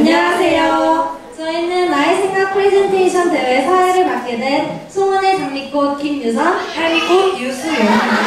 안녕하세요. 저희는 나의 생각 프레젠테이션 대회 사회를 맡게 된 송원의 장미꽃 김유선, 할미꽃 유수영입니다.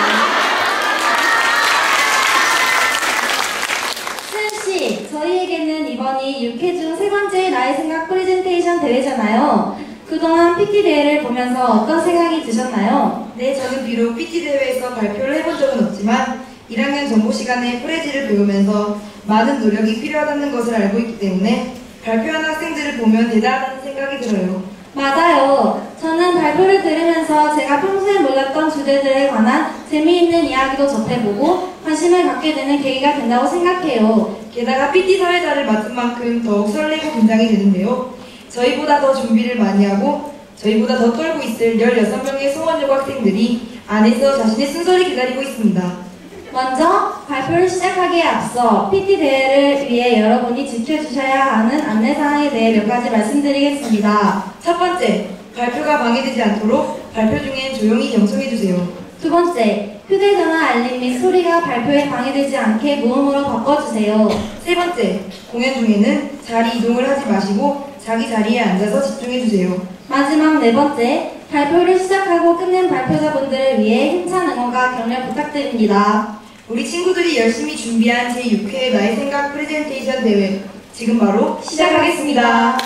수연씨, 저희에게는 이번이 6회 중 세 번째 나의 생각 프레젠테이션 대회잖아요. 그동안 PT 대회를 보면서 어떤 생각이 드셨나요? 네, 저는 비록 PT 대회에서 발표를 해본 적은 없지만 1학년 정보 시간에 프레지를 배우면서 많은 노력이 필요하다는 것을 알고 있기 때문에 발표한 학생들을 보면 대단하다는 생각이 들어요. 맞아요. 저는 발표를 들으면서 제가 평소에 몰랐던 주제들에 관한 재미있는 이야기도 접해보고 관심을 갖게 되는 계기가 된다고 생각해요. 게다가 PT 사회자를 맡은 만큼 더욱 설레고 긴장이 되는데요. 저희보다 더 준비를 많이 하고 저희보다 더 떨고 있을 16명의 송원여고 학생들이 안에서 자신의 순서를 기다리고 있습니다. 먼저 발표를 시작하기에 앞서 PT 대회를 위해 여러분이 지켜주셔야 하는 안내사항에 대해 몇 가지 말씀드리겠습니다. 첫 번째, 발표가 방해되지 않도록 발표 중엔 조용히 경청해주세요. 두 번째, 휴대전화 알림 및 소리가 발표에 방해되지 않게 무음으로 바꿔주세요. 세 번째, 공연 중에는 자리 이동을 하지 마시고 자기 자리에 앉아서 집중해주세요. 마지막 네 번째, 발표를 시작하고 끝낸 발표자분들을 위해 힘찬 응원과 격려 부탁드립니다. 우리 친구들이 열심히 준비한 제6회 나의 생각 프레젠테이션 대회 지금 바로 시작하겠습니다.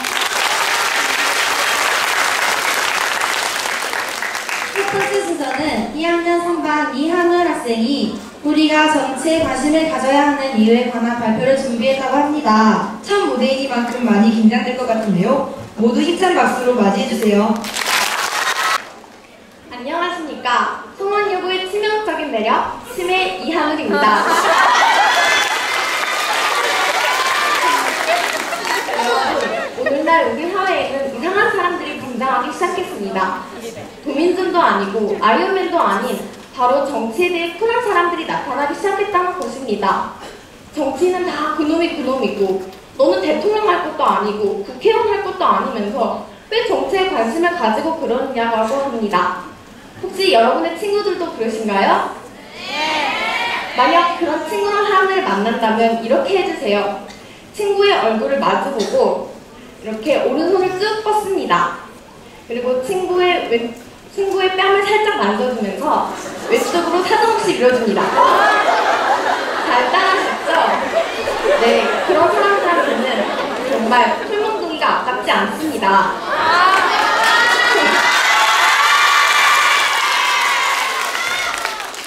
첫 번째 순서는 2학년 3반 이한울 학생이 우리가 정치에 관심을 가져야 하는 이유에 관한 발표를 준비했다고 합니다. 첫 무대이니만큼 많이 긴장될 것 같은데요. 모두 힘찬 박수로 맞이해주세요. 안녕하십니까. 송원여고의 치명적인 매력, 심해 이한울입니다. 오늘날 우리 사회에는 이상한 사람들이 등장하기 시작했습니다. 도민준도 아니고 아이언맨도 아닌 바로 정치에 대해 쿨한 사람들이 나타나기 시작했다는 것입니다. 정치는 다 그놈이고 너는 대통령 할 것도 아니고 국회의원 할 것도 아니면서 왜 정치에 관심을 가지고 그러느냐고 합니다. 혹시 여러분의 친구들도 그러신가요? 네! 만약 그런 친구나 사람을 만난다면 이렇게 해주세요. 친구의 얼굴을 마주보고 이렇게 오른손을 쭉 뻗습니다. 그리고 친구의 뺨을 살짝 만져주면서 왼쪽으로 사정없이 밀어줍니다. 잘 따라하셨죠? 네, 그런 사람들한테는 정말 풀몽둥이가 아깝지 않습니다.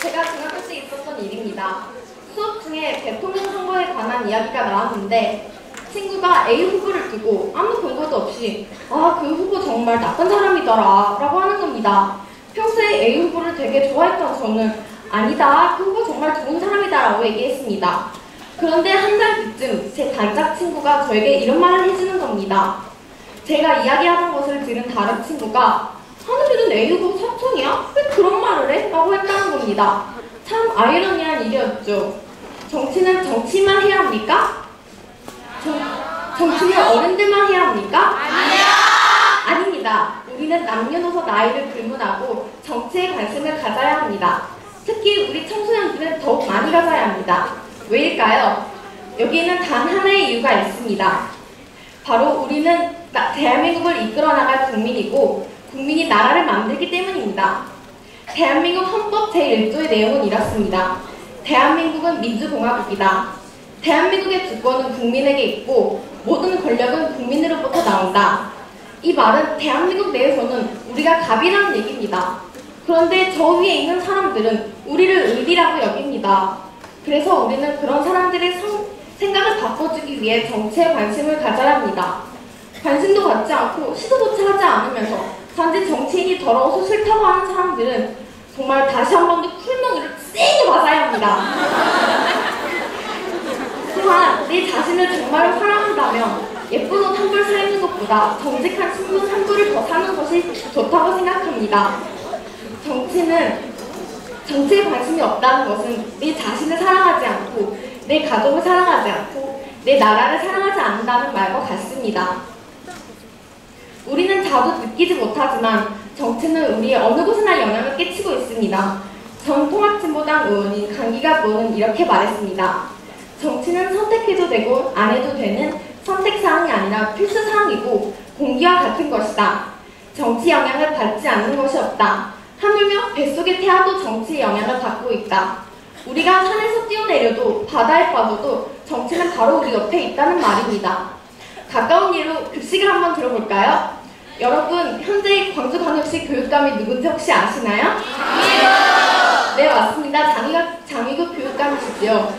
제가 중학교 때 있었던 일입니다. 수업 중에 대통령 선거에 관한 이야기가 나왔는데 친구가 A 후보를 두고 아무 근거도 없이 그 후보 정말 나쁜 사람이더라 라고 하는 겁니다. 평소에 A 후보를 되게 좋아했던 저는 아니다, 그 후보 정말 좋은 사람이다 라고 얘기했습니다. 그런데 한 달 뒤쯤 제 단짝 친구가 저에게 이런 말을 해주는 겁니다. 제가 이야기하던 것을 들은 다른 친구가 하늘이는 A 후보 사촌이야? 왜 그런 말을 해? 라고 했다는 겁니다. 참 아이러니한 일이었죠. 정치는 정치만 해야 합니까? 정치는 어른들만 해야 합니까? 아니요! 아닙니다. 우리는 남녀노소 나이를 불문하고 정치에 관심을 가져야 합니다. 특히 우리 청소년들은 더욱 많이 가져야 합니다. 왜일까요? 여기에는 단 하나의 이유가 있습니다. 바로 우리는 대한민국을 이끌어 나갈 국민이고 국민이 나라를 만들기 때문입니다. 대한민국 헌법 제1조의 내용은 이렇습니다. 대한민국은 민주공화국이다. 대한민국의 주권은 국민에게 있고 모든 권력은 국민으로부터 나온다. 이 말은 대한민국 내에서는 우리가 갑이라는 얘기입니다. 그런데 저 위에 있는 사람들은 우리를 을이라고 여깁니다. 그래서 우리는 그런 사람들의 생각을 바꿔주기 위해 정치에 관심을 가져야 합니다. 관심도 갖지 않고 시도조차 하지 않으면서 단지 정치인이 더러워서 싫다고 하는 사람들은 정말 다시 한 번 더 쿨멍이를 세게 맞아야 합니다. 또한 내 자신을 정말로 사랑한다면 예쁜 옷 한 벌 사 입는 것보다 정직한 신분 한 부를 더 사는 것이 좋다고 생각합니다. 정치에 관심이 없다는 것은 내 자신을 사랑하지 않고 내 가족을 사랑하지 않고 내 나라를 사랑하지 않는다는 말과 같습니다. 우리는 자주 느끼지 못하지만 정치는 우리의 어느 곳이나 영향을 끼치고 있습니다. 전 통합진보당 의원인 강기갑 의원은 이렇게 말했습니다. 정치는 선택해도 되고 안 해도 되는 선택사항이 아니라 필수사항이고 공기와 같은 것이다. 정치 영향을 받지 않는 것이 없다. 하물며 뱃속의 태아도 정치의 영향을 받고 있다. 우리가 산에서 뛰어내려도 바다에 빠져도 정치는 바로 우리 옆에 있다는 말입니다. 가까운 예로 급식을 한번 들어볼까요? 여러분, 현재 광주광역시 교육감이 누군지 혹시 아시나요? 네, 맞습니다. 장희국 교육감이시죠.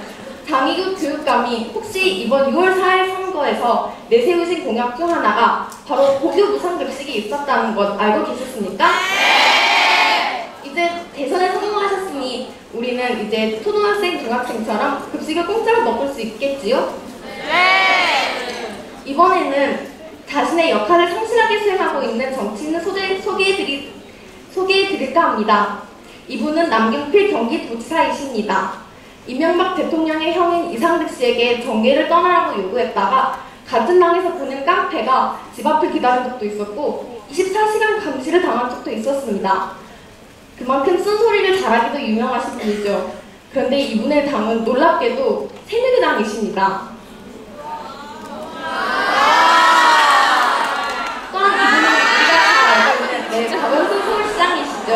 장희국 교육감이 혹시 이번 6월 4일 선거에서 내세우신 공약 중 하나가 바로 고교 무상급식이 있었다는 것 알고 계셨습니까? 네! 이제 대선에 성공하셨으니 우리는 이제 초등학생, 중학생처럼 급식을 공짜로 먹을 수 있겠지요? 네! 이번에는 자신의 역할을 성실하게 수행하고 있는 정치인을 소개해드릴까 합니다. 이분은 남경필 경기도지사이십니다. 이명박 대통령의 형인 이상득 씨에게 정계를 떠나라고 요구했다가 같은 당에서 보낸 깡패가 집 앞을 기다린 적도 있었고 24시간 감시를 당한 적도 있었습니다. 그만큼 쓴소리를 잘하기도 유명하신 분이죠. 그런데 이분의 당은 놀랍게도 새누리당이십니다. 또한 이분은 우리가 잘 알고 있는 박원순 서울시장이시죠.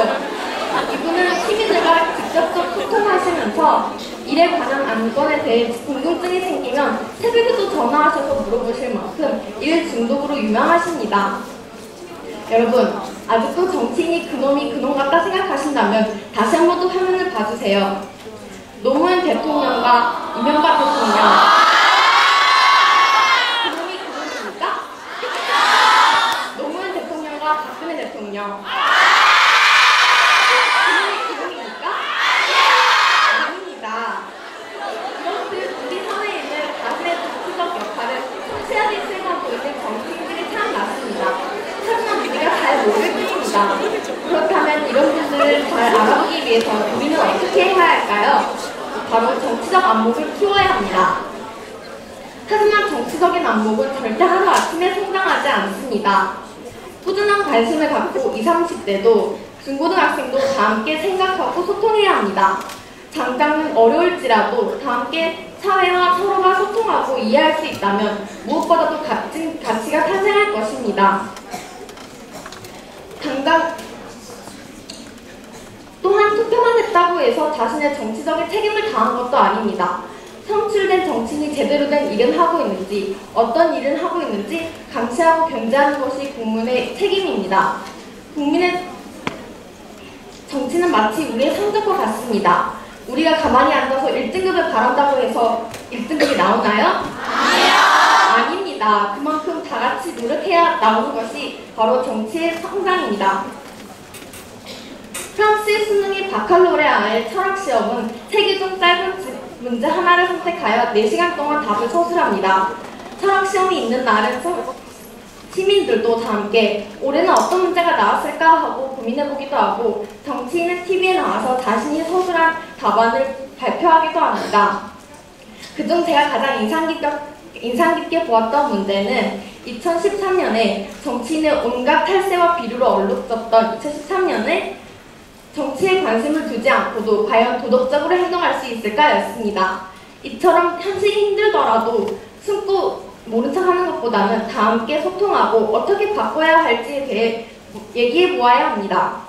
이분은 시민들과 직접적 소통하시면서 일에 관한 안건에 대해 궁금증이 생기면 새벽에도 전화하셔서 물어보실 만큼 일 중독으로 유명하십니다. 여러분, 아직도 정치인이 그놈이 그놈 같다 생각하신다면 다시 한 번 더 화면을 봐주세요. 노무현 대통령과 이명박 대통령, 그놈이 그놈입니까? 노무현 대통령과 박근혜 대통령, 그렇다면 이런 분들을 잘 알아보기 위해서 우리는 어떻게 해야 할까요? 바로 정치적 안목을 키워야 합니다. 하지만 정치적인 안목은 절대 하루아침에 성장하지 않습니다. 꾸준한 관심을 갖고 20, 30대도 중고등학생도 다 함께 생각하고 소통해야 합니다. 당장은 어려울지라도 다 함께 사회와 서로가 소통하고 이해할 수 있다면 무엇보다도 가치가 탄생할 것입니다. 또한 투표만 했다고 해서 자신의 정치적인 책임을 다한 것도 아닙니다. 선출된 정치인이 제대로 된 일은 하고 있는지, 어떤 일은 하고 있는지 감시하고 견제하는 것이 국민의 책임입니다. 국민의 정치는 마치 우리의 성적과 같습니다. 우리가 가만히 앉아서 1등급을 바란다고 해서 1등급이 나오나요? 아닙니다. 그만큼 다 같이 노력해야 나오는 것이 바로 정치의 성장입니다. 프랑스의 수능인 바칼로레아의 철학시험은 3개 중 짧은 문제 하나를 선택하여 4시간 동안 답을 서술합니다. 철학시험이 있는 날은 시민들도 다 함께 올해는 어떤 문제가 나왔을까 하고 고민해보기도 하고 정치인은 TV에 나와서 자신이 서술한 답안을 발표하기도 합니다. 그중 제가 가장 인상 깊게 보았던 문제는 2013년에 정치인의 온갖 탈세와 비루로 얼룩졌던 2013년에 정치에 관심을 두지 않고도 과연 도덕적으로 행동할 수 있을까 였습니다. 이처럼 현실이 힘들더라도 숨고 모른 척 하는 것보다는 다 함께 소통하고 어떻게 바꿔야 할지에 대해 얘기해 보아야 합니다.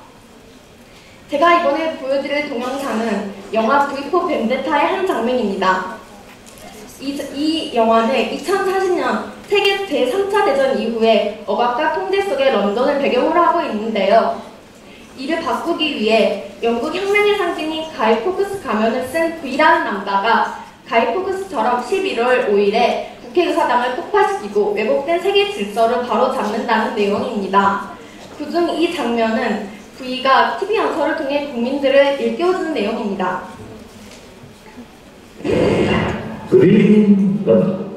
제가 이번에 보여드릴 동영상은 영화 V4 벤데타의 한 장면입니다. 이 영화는 2040년 세계 제3차 대전 이후에 억압과 통제 속의 런던을 배경으로 하고 있는데요. 이를 바꾸기 위해 영국 혁명의 상징인 가이 포크스 가면을 쓴 V라는 남자가 가이 포크스처럼 11월 5일에 국회의사당을 폭파시키고 왜곡된 세계 질서를 바로잡는다는 내용입니다. 그중 이 장면은 V가 TV 연설을 통해 국민들을 일깨워주는 내용입니다. Good evening, London.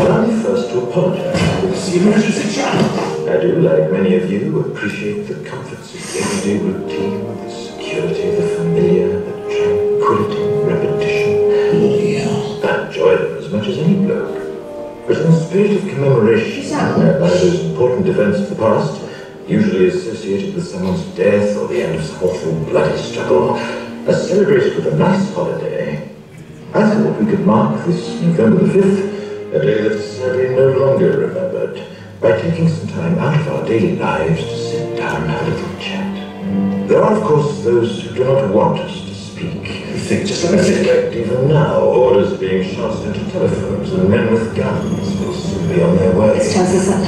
Allow me first to apologize for this emergency challenge. I do, like many of you, appreciate the comforts of everyday routine, the security, the familiar, the tranquility, repetition. Oh, yeah. I enjoy them as much as any bloke. But in the spirit of commemoration, whereby those important events of the past, usually associated with someone's death or the end of some awful bloody struggle, are celebrated with a nice holiday, I thought we could mark this November the 5th A day that's sadly no longer remembered. By taking some time out of our daily lives to sit down and have a little chat. There are, of course, those who do not want us to speak. Think, just let me think. Even now, orders are being shot into telephones, and men with guns will soon be on their way. It's translucent.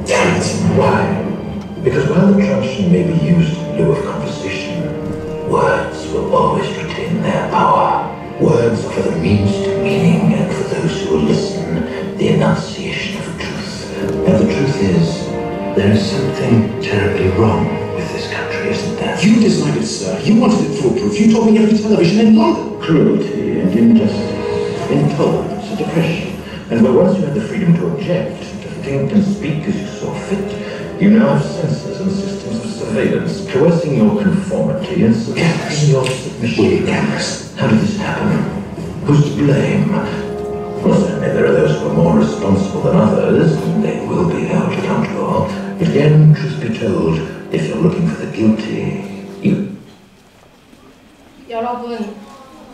Damn it! Why? Because while the truncheon may be used in lieu of conversation, words will always retain their power. Words offer the means to meaning, and for those who will listen, the enunciation of truth. And the truth is, there is something terribly wrong with this country, isn't there? You designed it, sir. You wanted it foolproof. You told me every television in London. Cruelty and injustice, intolerance and oppression. And but once you had the freedom to object, to think and speak as you saw fit, you now have censors and systems of surveillance coercing your conformity and suppressing your submission. Cameras. How did this happen? Who's to blame? Well, certainly there are those who are more responsible than others, and they will be held accountable. But again, truth be told, if you're looking for the guilty, you... 여러분,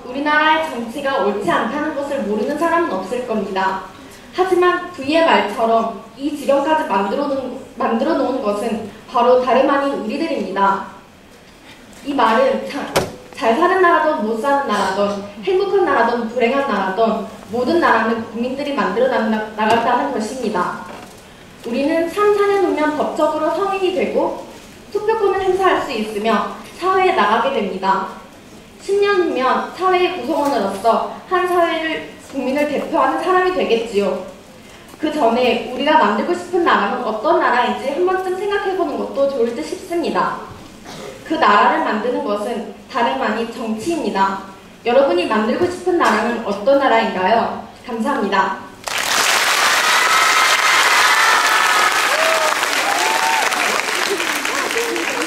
우리나라의 정치가 옳지 않다는 것을 모르는 사람은 없을 겁니다. 하지만 V의 말처럼 이 지경까지 만들어 놓은 것은 바로 다름 아닌 우리들입니다. 이 말은 잘 사는 나라든 못 사는 나라든 행복한 나라든 불행한 나라든 모든 나라는 국민들이 만들어 나간다는 것입니다. 우리는 3, 4년 후면 법적으로 성인이 되고 투표권을 행사할 수 있으며 사회에 나가게 됩니다. 10년 후면 사회의 구성원으로서 한 사회를 국민을 대표하는 사람이 되겠지요. 그 전에 우리가 만들고 싶은 나라는 어떤 나라인지 한 번쯤 생각해보는 것도 좋을 듯 싶습니다. 그 나라를 만드는 것은 다름 아닌 정치입니다. 여러분이 만들고 싶은 나라는 어떤 나라인가요? 감사합니다.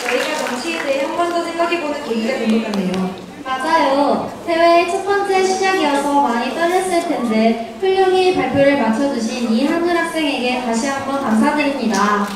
저희가 정치에 대해 한 번 더 생각해보는 계기가 된 것 같네요. 맞아요. 대회의 첫 번째 시작이어서 많이 떨렸을 텐데 훌륭히 발표를 마쳐주신 이한울 학생에게 다시 한번 감사드립니다.